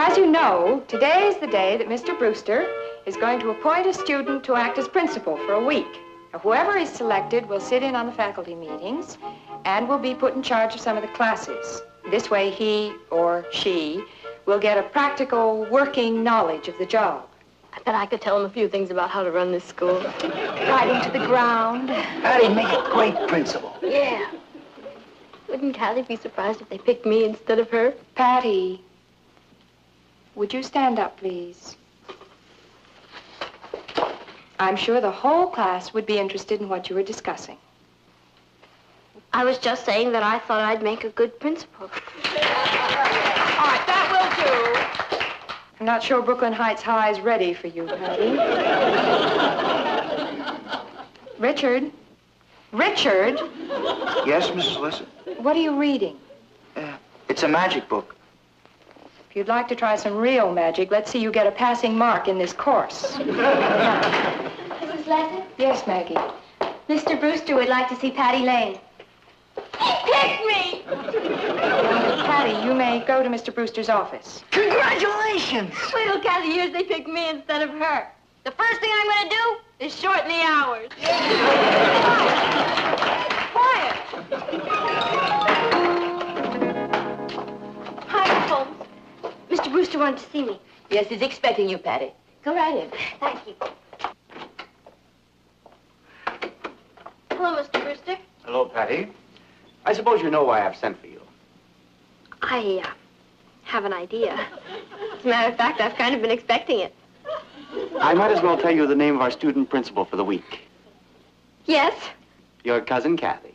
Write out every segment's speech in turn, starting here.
As you know, today is the day that Mr. Brewster is going to appoint a student to act as principal for a week. Now, whoever is selected will sit in on the faculty meetings and will be put in charge of some of the classes. This way, he or she will get a practical working knowledge of the job. I bet I could tell him a few things about how to run this school. Right into the ground. Patty, make a great principal. Yeah. Wouldn't Callie be surprised if they picked me instead of her? Patty, would you stand up, please? I'm sure the whole class would be interested in what you were discussing. I was just saying that I thought I'd make a good principal. All right, that will do. I'm not sure Brooklyn Heights High is ready for you, Patty. Richard? Richard? Yes, Mrs. Lissett? What are you reading? It's a magic book. If you'd like to try some real magic, let's see you get a passing mark in this course. Mrs. Lessing? Yes, Maggie. Mr. Brewster would like to see Patty Lane. Pick me! Patty, you may go to Mr. Brewster's office. Congratulations! Wait till Kathy hears they picked me instead of her. The first thing I'm going to do is shorten the hours. Quiet! Hi, Holmes. Mr. Brewster wanted to see me. Yes, he's expecting you, Patty. Go right in. Thank you. Hello, Mr. Brewster. Hello, Patty. I suppose you know why I've sent for you. I have an idea. As a matter of fact, I've kind of been expecting it. I might as well tell you the name of our student principal for the week. Yes? Your cousin Kathy.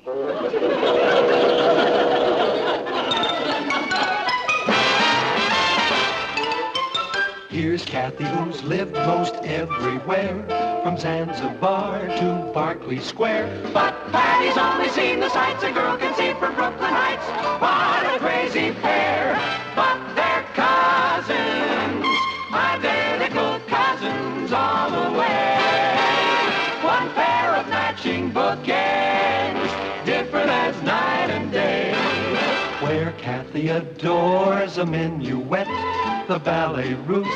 Here's Kathy, who's lived most everywhere, from Zanzibar to Berkeley Square. But Patty's only seen the sights a girl can see from Brooklyn Heights. What a crazy pair! But they're cousins, identical cousins all the way. One pair of matching bookends, different as night and day. Where Kathy adores a minuet, the ballet russe,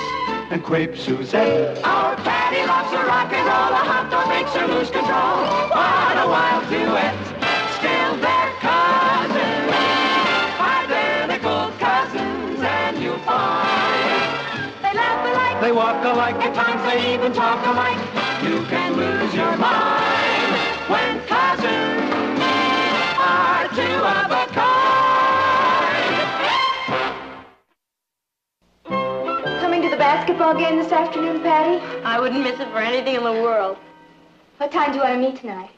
and crepe Suzette. Our Patty loves her rock and roll, a hot dog makes her lose control. What a wild duet, still they're cousins, identical cousins, and you'll find they laugh alike, they walk alike, at times they even talk alike. You can lose your mind when cousins are two of a kind. Basketball game this afternoon, Patty? I wouldn't miss it for anything in the world. What time do you want to meet tonight?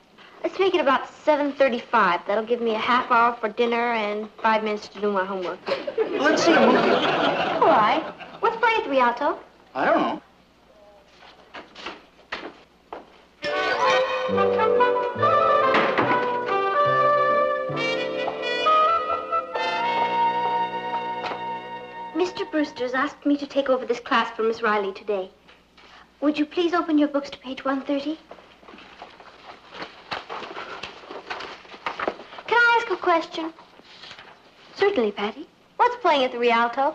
Let's make it about 7:35. That'll give me a half hour for dinner and 5 minutes to do my homework. Let's see a movie. All right. What's playing at the Rialto? I don't know. Mr. Brewster's asked me to take over this class for Miss Riley today. Would you please open your books to page 130? Can I ask a question? Certainly, Patty. What's playing at the Rialto?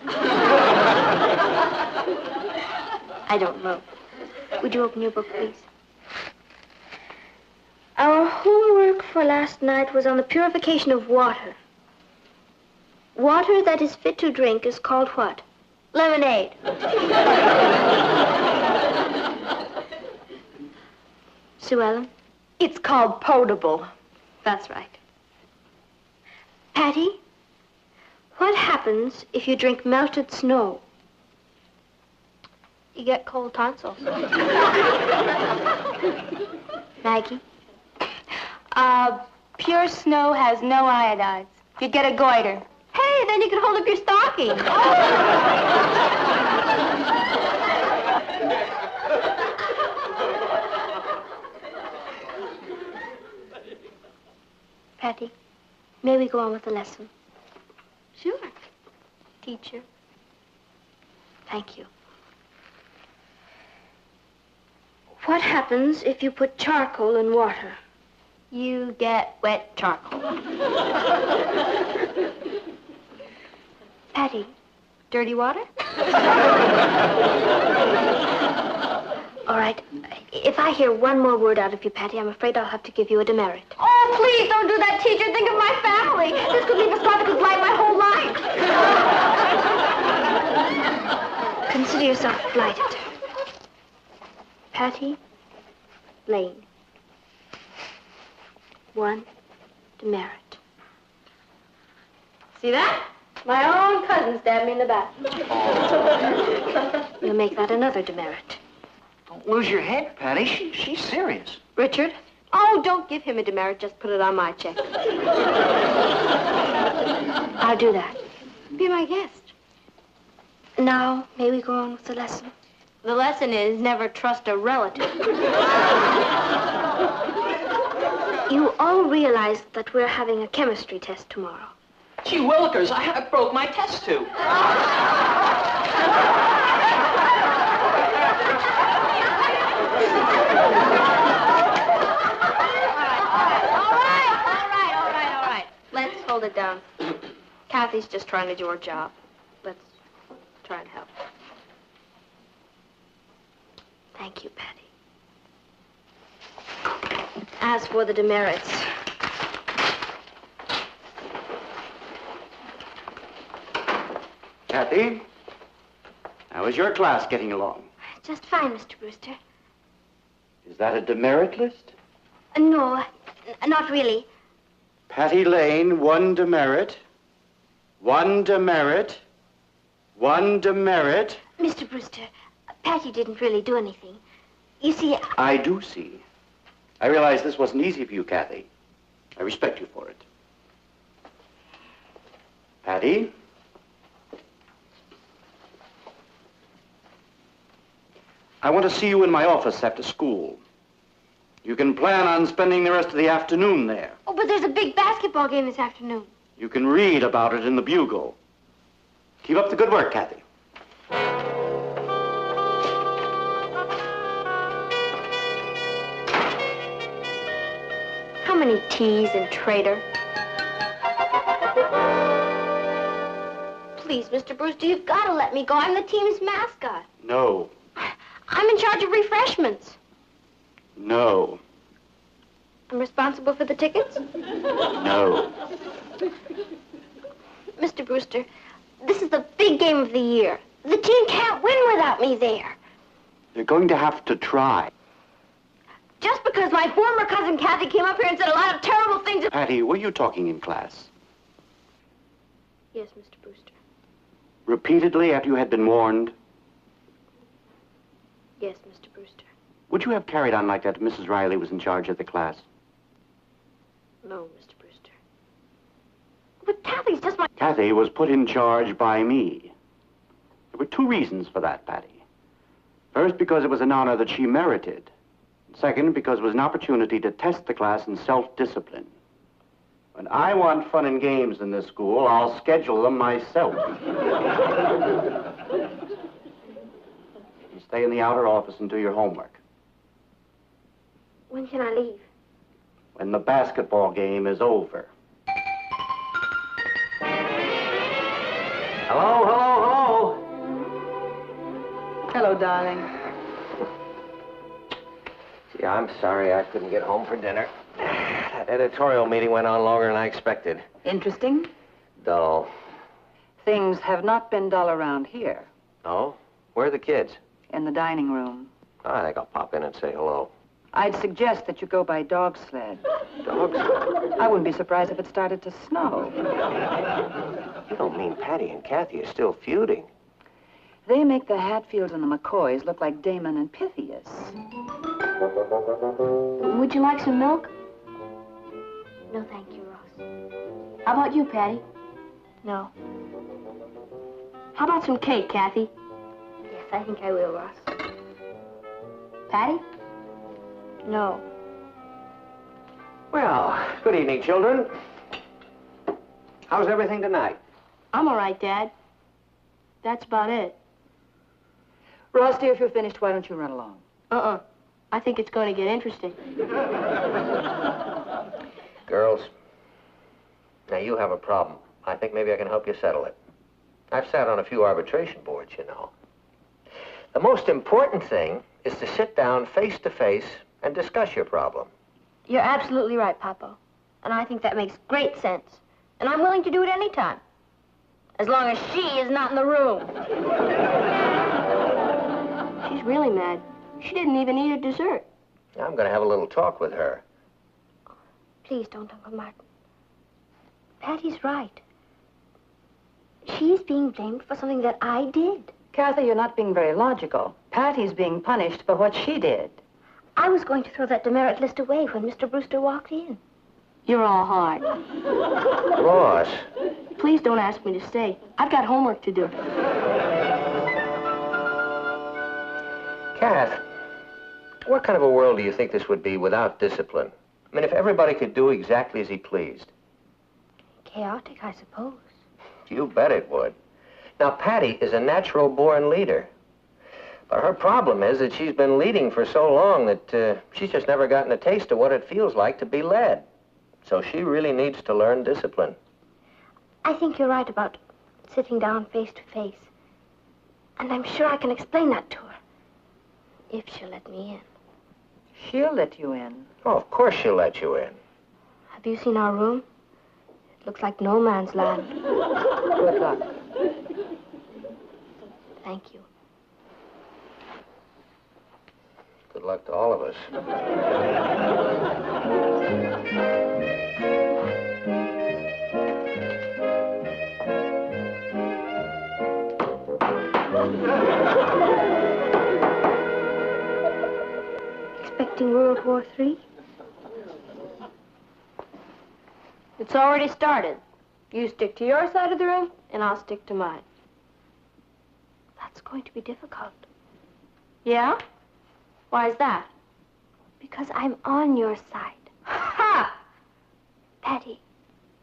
I don't know. Would you open your book, please? Our homework for last night was on the purification of water. Water that is fit to drink is called what? Lemonade. Sue Ellen? It's called potable. That's right. Patty, what happens if you drink melted snow? You get cold tonsils. Maggie? Pure snow has no iodides. You'd get a goiter. Hey, then you can hold up your stocking. Patty, may we go on with the lesson? Sure. Teacher. Thank you. What happens if you put charcoal in water? You get wet charcoal. Patty, Dirty water? All right. If I hear one more word out of you, Patty, I'm afraid I'll have to give you a demerit. Oh, please don't do that, teacher. Think of my family. This could leave a scar that could blight my whole life. Consider yourself blighted. Patty Lane. 1 demerit. See that? My own cousin stabbed me in the back. We'll make that another demerit. Don't lose your head, Patty. She's serious. Richard? Oh, don't give him a demerit. Just put it on my check. I'll do that. Be my guest. Now, may we go on with the lesson? The lesson is never trust a relative. You all realize that we're having a chemistry test tomorrow. Gee willikers, I broke my test tube. All right. Let's hold it down. Kathy's just trying to do her job. Let's try and help. Thank you, Patty. As for the demerits, Kathy, how is your class getting along? just fine, Mr. Brewster. Is that a demerit list? No, not really. Patty Lane, 1 demerit. 1 demerit. 1 demerit. Mr. Brewster, Patty didn't really do anything. You see, I do see. I realize this wasn't easy for you, Kathy. I respect you for it. Patty? I want to see you in my office after school. You can plan on spending the rest of the afternoon there. oh, but there's a big basketball game this afternoon. You can read about it in the Bugle. Keep up the good work, Kathy. How many T's in traitor? Please, Mr. Brewster, you've got to let me go. I'm the team's mascot. No. I'm in charge of refreshments. No. I'm responsible for the tickets? No. Mr. Brewster, this is the big game of the year. The team can't win without me there. You're going to have to try. Just because my former cousin Kathy came up here and said a lot of terrible things. Patty, were you talking in class? Yes, Mr. Brewster. Repeatedly after you had been warned? Yes, Mr. Brewster. Would you have carried on like that if Mrs. Riley was in charge of the class? No, Mr. Brewster. But Kathy's just my... Kathy was put in charge by me. There were 2 reasons for that, Patty. First, because it was an honor that she merited. Second, because it was an opportunity to test the class in self-discipline. When I want fun and games in this school, I'll schedule them myself. You stay in the outer office and do your homework. When can I leave? When the basketball game is over. Hello, hello, hello. Hello, darling. Gee, I'm sorry I couldn't get home for dinner. That editorial meeting went on longer than I expected. Interesting? Dull. Things have not been dull around here. Oh? Where are the kids? In the dining room. Oh, I think I'll pop in and say hello. I'd suggest that you go by dog sled. Dogs? I wouldn't be surprised if it started to snow. You don't mean Patty and Kathy are still feuding? They make the Hatfields and the McCoys look like Damon and Pythias. Would you like some milk? No, thank you, Ross. How about you, Patty? No. How about some cake, Kathy? Yes, I think I will, Ross. Patty? No. Well, good evening, children. How's everything tonight? I'm all right, Dad. That's about it. Ross, dear, if you're finished, why don't you run along? I think it's going to get interesting. Girls, now you have a problem. I think maybe I can help you settle it. I've sat on a few arbitration boards, you know. The most important thing is to sit down face to face and discuss your problem. You're absolutely right, Papa. And I think that makes great sense. And I'm willing to do it any time. As long as she is not in the room. She's really mad. She didn't even eat her dessert. I'm going to have a little talk with her. Please don't, Uncle Martin. Patty's right. She's being blamed for something that I did. Kathy, you're not being very logical. Patty's being punished for what she did. I was going to throw that demerit list away when Mr. Brewster walked in. You're all hard. Boss. Please don't ask me to stay. I've got homework to do. Kath, what kind of a world do you think this would be without discipline? I mean, if everybody could do exactly as he pleased. Chaotic, I suppose. You bet it would. Now, Patty is a natural-born leader. But her problem is that she's been leading for so long that she's just never gotten a taste of what it feels like to be led. So she really needs to learn discipline. I think you're right about sitting down face to face. And I'm sure I can explain that to her. If she'll let me in. She'll let you in. Oh, of course she'll let you in. Have you seen our room? It looks like no man's land. Good luck. Thank you. Good luck to all of us. Expecting World War III? It's already started. You stick to your side of the room, and I'll stick to mine. That's going to be difficult. Yeah? Why is that? Because I'm on your side. Ha! Patty,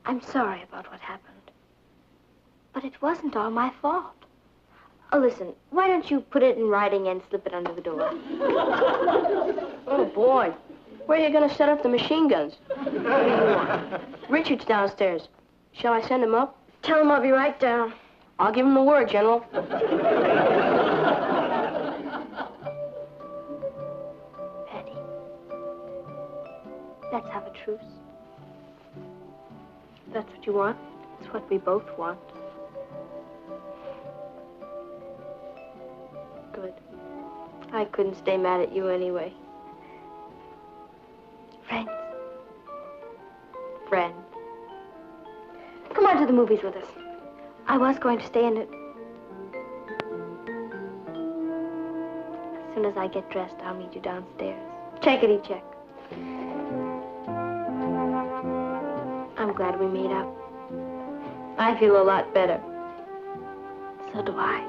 I'm sorry about what happened. But it wasn't all my fault. Oh, listen, why don't you put it in writing and slip it under the door? Oh, boy. Where are you going to set up the machine guns? What do you want? Richard's downstairs. Shall I send him up? Tell him I'll be right down. I'll give him the word, General. Patty, let's have a truce. That's what you want. It's what we both want. Good. I couldn't stay mad at you anyway. Friends. Friend. Come on to the movies with us. I was going to stay in it. As soon as I get dressed, I'll meet you downstairs. Checkity check. I'm glad we made up. I feel a lot better. So do I.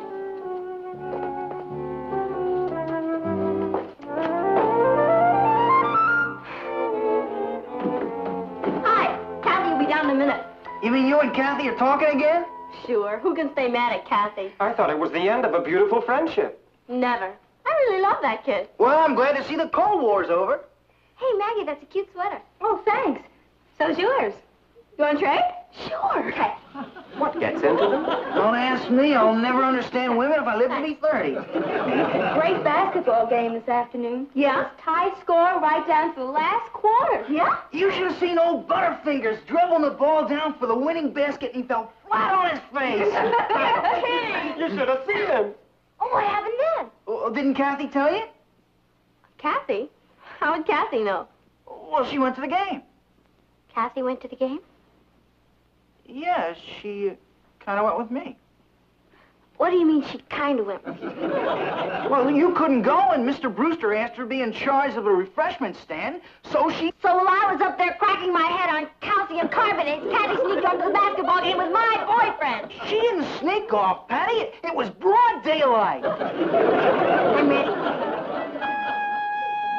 Hi, Kathy will be down in a minute. You mean you and Kathy are talking again? Sure. Who can stay mad at Kathy? I thought it was the end of a beautiful friendship. Never. I really love that kid. Well, I'm glad to see the Cold War's over. Hey, Maggie, that's a cute sweater. Oh, thanks. So's yours. You want to trade? Sure. Okay. What gets into them? Don't ask me. I'll never understand women if I live to be 30. Great basketball game this afternoon. Yeah? Tie score right down to the last quarter. Yeah? You should have seen old Butterfingers dribbling the ball down for the winning basket and he fell flat on his face. You should have seen him. Oh, what happened then? Oh, didn't Kathy tell you? Kathy? How would Kathy know? Well, she went to the game. Kathy went to the game? Yeah, she kind of went with me. What do you mean she kind of went with you? Well, you couldn't go, and Mr. Brewster asked her to be in charge of a refreshment stand, so she... So while I was up there cracking my head on calcium carbonates, Kathy sneaked onto the basketball game with my boyfriend. She didn't sneak off, Patty. It was broad daylight. I'm ready.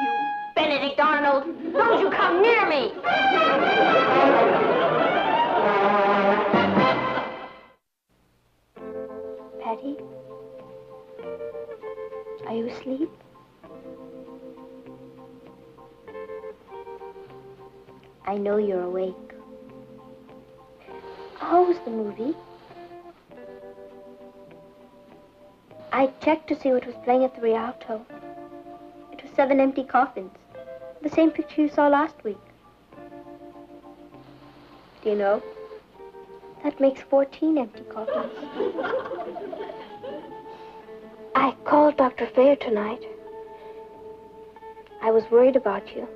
You Benedict Arnold, don't you come near me! Patty? Are you asleep? I know you're awake. How was the movie? I checked to see what was playing at the Rialto. It was 7 empty coffins. The same picture you saw last week. Do you know? That makes 14 empty coffins. I called Dr. Fair tonight. I was worried about you.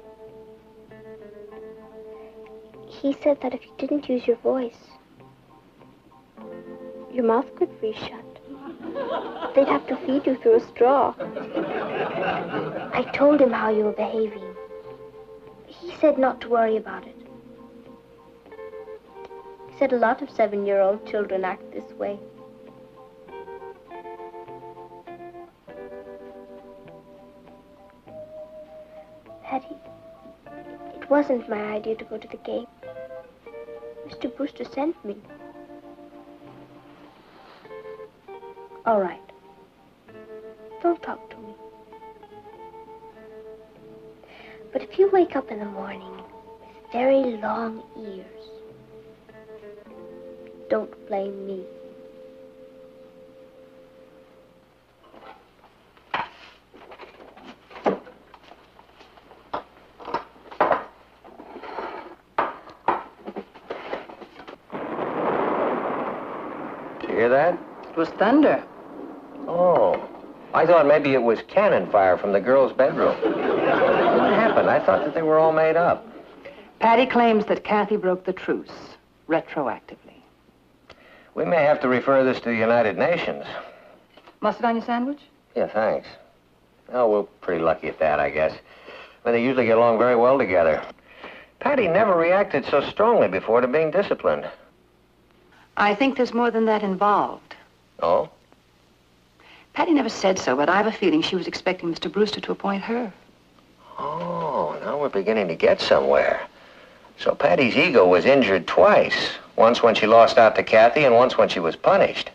He said that if you didn't use your voice, your mouth could freeze shut. They'd have to feed you through a straw. I told him how you were behaving. He said not to worry about it. He said a lot of 7-year-old children act this way. Patty, it wasn't my idea to go to the game. Mr. Brewster sent me. All right. Don't talk to me. But if you wake up in the morning with very long ears, don't blame me. You hear that? It was thunder. Oh, I thought maybe it was cannon fire from the girls' bedroom. What happened? I thought that they were all made up. Patty claims that Kathy broke the truce, retroactively. We may have to refer this to the United Nations. Mustard on your sandwich? Yeah, thanks. Oh, we're pretty lucky at that, I guess. I mean, they usually get along very well together. Patty never reacted so strongly before to being disciplined. I think there's more than that involved. Oh? Patty never said so, but I have a feeling she was expecting Mr. Brewster to appoint her. Oh, now we're beginning to get somewhere. So Patty's ego was injured twice. Once when she lost out to Kathy and once when she was punished.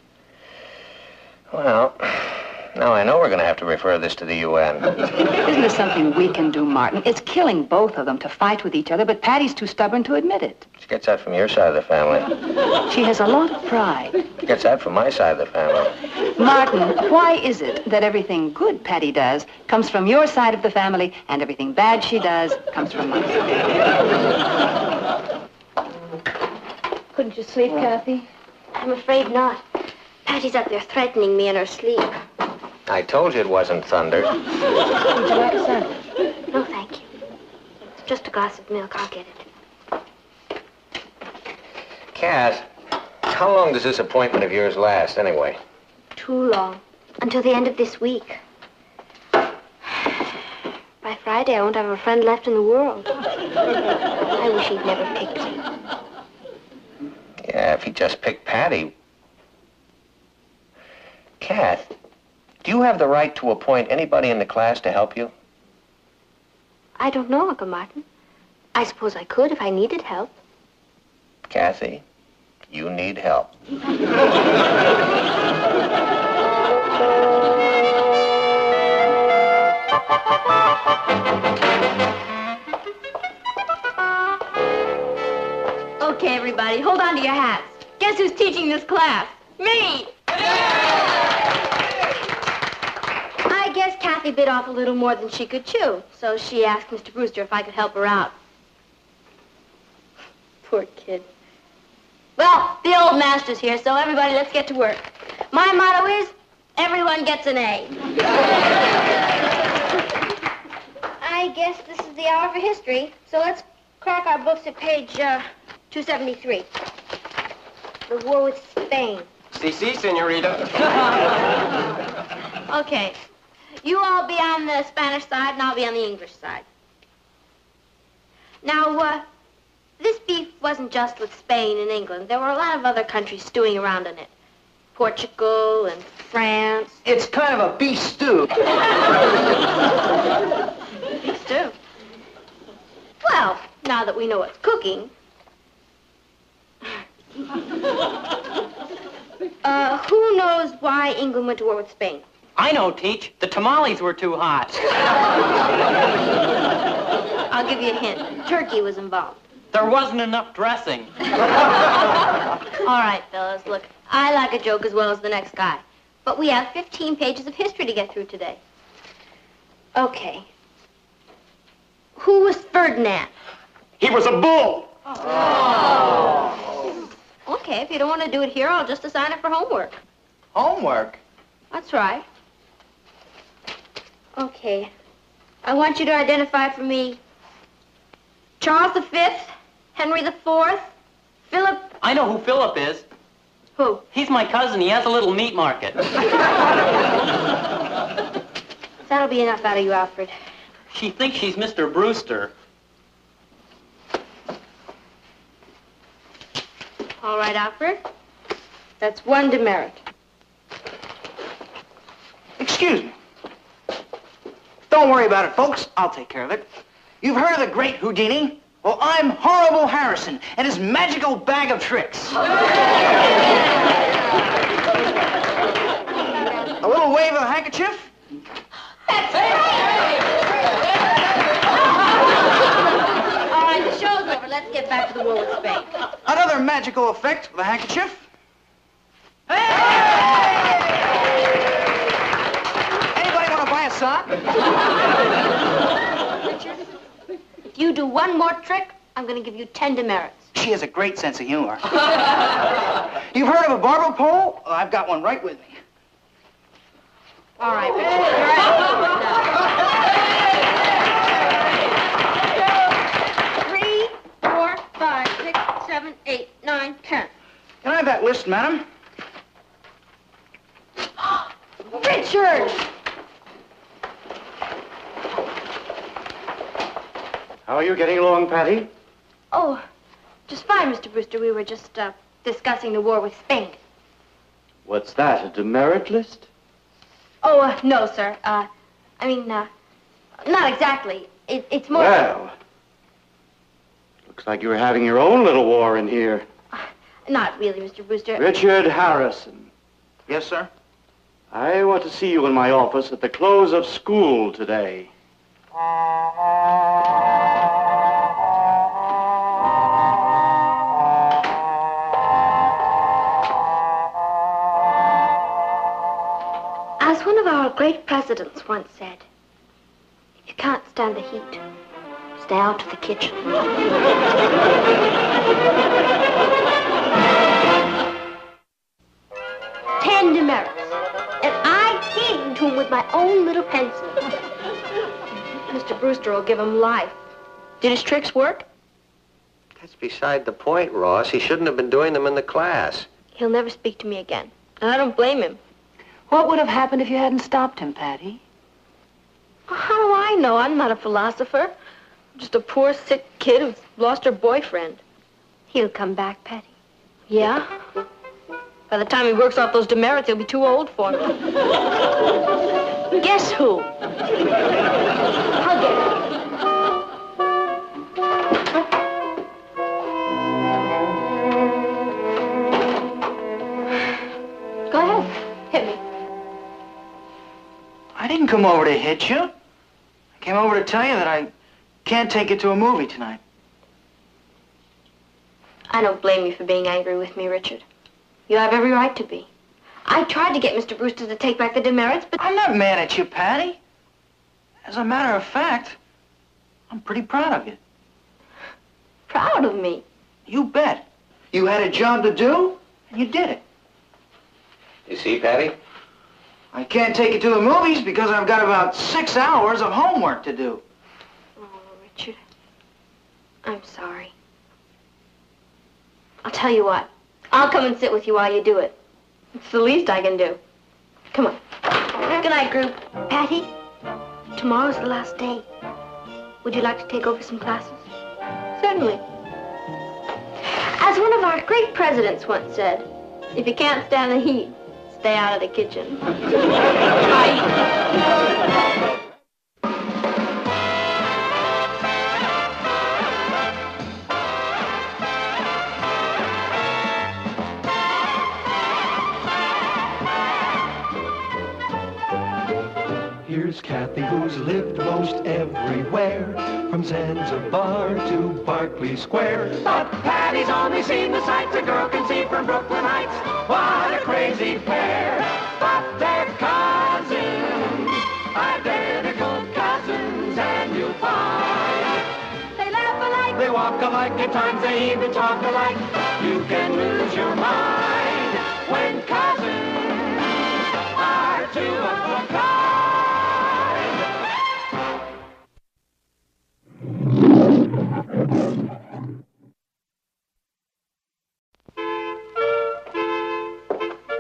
Well, now I know we're going to have to refer this to the UN. Isn't there something we can do, Martin? It's killing both of them to fight with each other, but Patty's too stubborn to admit it. She gets that from your side of the family. She has a lot of pride. She gets that from my side of the family. Martin, why is it that everything good Patty does comes from your side of the family and everything bad she does comes from my side? Couldn't you sleep, Kathy? I'm afraid not. Patty's out there threatening me in her sleep. I told you it wasn't thunder. Would you like a sandwich? No, thank you. Just a glass of milk. I'll get it. Kath, how long does this appointment of yours last, anyway? Too long. Until the end of this week. By Friday, I won't have a friend left in the world. I wish he'd never picked me. Yeah, if he just picked Patty. Kath, do you have the right to appoint anybody in the class to help you? I don't know, Uncle Martin. I suppose I could if I needed help. Kathy, you need help. Okay, everybody, hold on to your hats. Guess who's teaching this class? Me! I guess Kathy bit off a little more than she could chew, so she asked Mr. Brewster if I could help her out. Poor kid. Well, the old master's here, so everybody, let's get to work. My motto is, everyone gets an A. I guess this is the hour for history, so let's crack our books at page 273. The war with Spain. Si, senorita. Okay. You all be on the Spanish side, and I'll be on the English side. Now, this beef wasn't just with Spain and England. There were a lot of other countries stewing around in it. Portugal and France. It's kind of a beef stew. Beef stew. Well, now that we know it's cooking. Who knows why England went to war with Spain? I know, Teach. The tamales were too hot. I'll give you a hint. Turkey was involved. There wasn't enough dressing. All right, fellas, look, I like a joke as well as the next guy. But we have 15 pages of history to get through today. Okay. Who was Ferdinand? He was a bull. Oh. Okay, if you don't want to do it here, I'll just assign it for homework. Homework? That's right. Okay. I want you to identify for me Charles V, Henry IV, Philip... I know who Philip is. Who? He's my cousin. He has a little meat market. That'll be enough out of you, Alfred. She thinks she's Mr. Brewster. All right, Alfred. That's one demerit. Excuse me. Don't worry about it, folks. I'll take care of it. You've heard of the great Houdini? Well, I'm Horrible Harrison and his magical bag of tricks. A little wave of the handkerchief. That's it! All right, the show's over. Let's get back to the war with Spain. Another magical effect with a handkerchief. Anybody want to buy a sock? Richard, if you do one more trick, I'm going to give you 10 demerits. She has a great sense of humor. You've heard of a barber pole? Well, I've got one right with me. All right, Richard, you're out. 3, 4, 5, 6, 7, 8, 9, 10. Can I have that list, madam? Richard! How are you getting along, Patty? Oh, just fine, Mr. Brewster. We were just discussing the war with Spain. What's that, a demerit list? Oh, no, sir. Not exactly. It's more... Well, looks like you're having your own little war in here. Not really, Mr. Brewster. Richard Harrison. Yes, sir? I want to see you in my office at the close of school today. As one of our great presidents once said, if you can't stand the heat, stay out of the kitchen. 10 demerits. And I gave them to him with my own little pencil. Mr. Brewster will give him life. Did his tricks work? That's beside the point, Ross. He shouldn't have been doing them in the class. He'll never speak to me again. And I don't blame him. What would have happened if you hadn't stopped him, Patty? How do I know? I'm not a philosopher. I'm just a poor, sick kid who's lost her boyfriend. He'll come back, Patty. Yeah? By the time he works off those demerits, he'll be too old for me. Guess who? I'll get it. Go ahead. Hit me. I didn't come over to hit you. I came over to tell you that I can't take you to a movie tonight. I don't blame you for being angry with me, Richard. You have every right to be. I tried to get Mr. Brewster to take back the demerits, but... I'm not mad at you, Patty. As a matter of fact, I'm pretty proud of you. Proud of me? You bet. You had a job to do, and you did it. You see, Patty? I can't take you to the movies because I've got about 6 hours of homework to do. Oh, Richard. I'm sorry. I'll tell you what. I'll come and sit with you while you do it. It's the least I can do. Come on. Good night, group. Patty, tomorrow's the last day. Would you like to take over some classes? Certainly. As one of our great presidents once said, if you can't stand the heat, stay out of the kitchen. Here's Kathy, who's lived most everywhere, from Zanzibar to Berkeley Square. But Patty's only seen the sights a girl can see from Brooklyn Heights. What a crazy pair! But alike, at times they even talk alike. You can lose your mind when cousins are two of a kind.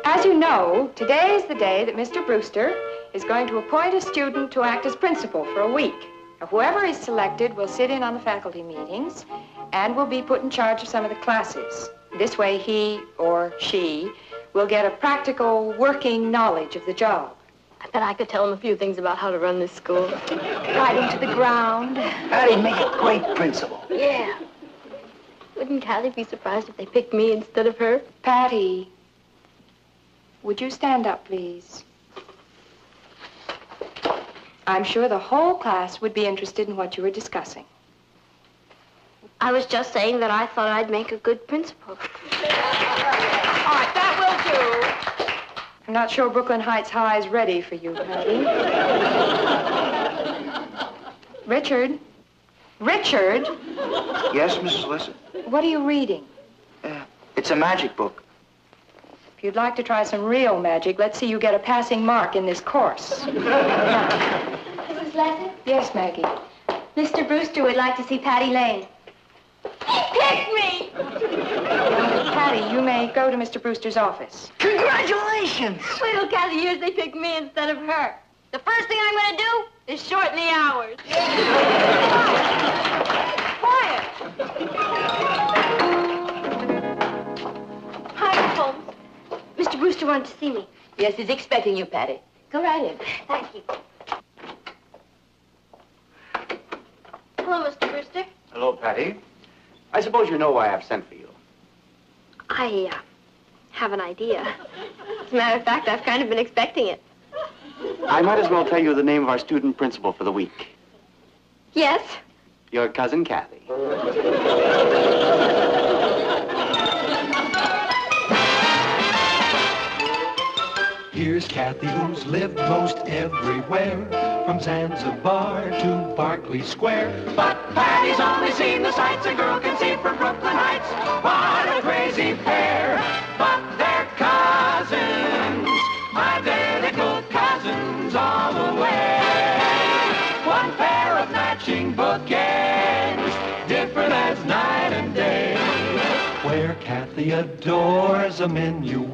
As you know, today is the day that Mr. Brewster is going to appoint a student to act as principal for a week. Now, whoever is selected will sit in on the faculty meetings and will be put in charge of some of the classes. This way, he or she will get a practical working knowledge of the job. I bet I could tell him a few things about how to run this school. Right into the ground. Patty, make a great principal. Yeah. Wouldn't Kathy be surprised if they picked me instead of her? Patty, would you stand up, please? I'm sure the whole class would be interested in what you were discussing. I was just saying that I thought I'd make a good principal. All right, that will do. I'm not sure Brooklyn Heights High is ready for you, Patty. Richard? Richard? Yes, Mrs. Lissa? What are you reading? It's a magic book. If you'd like to try some real magic, let's see you get a passing mark in this course. Mrs. Leslie? Yes, Maggie. Mr. Brewster would like to see Patty Lane. Pick me! Patty, you may go to Mr. Brewster's office. Congratulations! Wait till Kathy hears they picked me instead of her. The first thing I'm going to do is shorten the hours. Quiet! Hi, Holmes. Mr. Brewster wanted to see me. Yes, he's expecting you, Patty. Go right in. Thank you. Hello, Mr. Brewster. Hello, Patty. I suppose you know why I've sent for you. I have an idea. As a matter of fact, I've kind of been expecting it. I might as well tell you the name of our student principal for the week. Yes? Your cousin Kathy. Here's Kathy, who's lived most everywhere, from Zanzibar to Berkeley Square. But Patty's only seen the sights a girl can see from Brooklyn Heights. What a crazy pair, but they're cousins, identical cousins all the way. One pair of matching bookends, different as night and day. Where Kathy adores a minuet.